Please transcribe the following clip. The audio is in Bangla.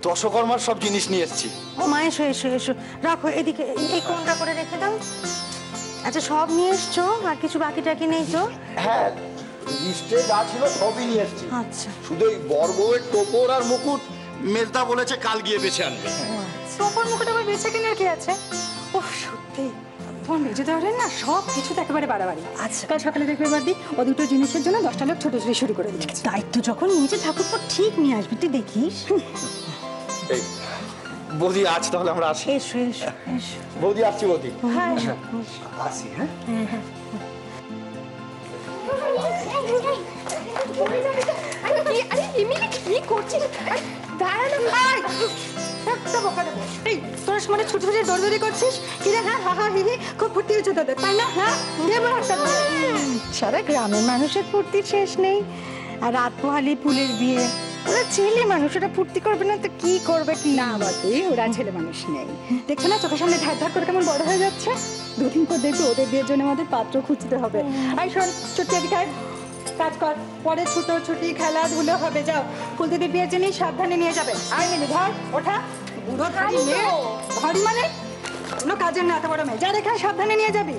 দশকর্মার সব জিনিস নিয়ে এসেছি। ও মা, এসো এসো এসো, রাখো এদিকে, এই কোণটা করে রেখে দাও। আচ্ছা, সব নিয়ে এসছো? আর কিছু বাকি টাকি নেই তো? হ্যাঁ, লিস্টে যা ছিল সবই নিয়ে এসেছি। আচ্ছা, শুধু এই বর বউয়ের টোপর আর মুকুট মেজদা বলেছে কাল গিয়ে বেছে আনবে। টোপর মুকুট আবার বেছে কেনার কি আছে? ওহ সত্যি, তোমার মেজে দেওয়ারের না সব কিছুতে একেবারে বাড়াবাড়ি। আচ্ছা, কাল সকালে দেখবে বাড়ি ও দুটো জিনিসের জন্য 10টা লোক ছোটাছুটি শুরু করে দিচ্ছে। দায়িত্ব যখন নিয়েছে ঠাকুরপো ঠিক নিয়ে আসবি, তুই দেখিস। এই বৌদি, আজ তাহলে আমরা আসি। এসো এসো এসো। বৌদি, আসছি বৌদি। হ্যাঁ এসো। আসি। হ্যাঁ, তোরা সমানে ছুটি দৌড়দৌড়ি করছিস কিরে? হ্যাঁ, হা হা হি হি, খুব ফুর্তি হচ্ছে তোদের, তাই না? হ্যাঁ, দেবো একটা সারা গ্রামের মানুষের ফুর্তির শেষ নেই। আর রাত পোহালি ফুলের বিয়ে, ওরা ছেলে মানুষ, ওরা ফুর্তি করবে না তো কি করবে? কি না বাকি, ওরা ছেলে মানুষ নেই। দেখছো না চোখের সামনে ধার ধার করে কেমন বড় হয়ে যাচ্ছে? দুদিন পর দেখবে ওদের বিয়ের জন্য আমাদের পাত্র খুঁজতে হবে। আই শোন, ছুটি এদিকে কাজ কর, পরে ছুটি খেলাধুলো হবে। যাও, ফুলদিদির বিয়ের জন্য সাবধানে নিয়ে যাবে। আর মিলি ধর, ওঠা বুড়ো ধরি মেয়ে, ধরি মানে কোনো কাজের না, এত বড় মেয়ে, যা রেখে সাবধানে নিয়ে যাবি।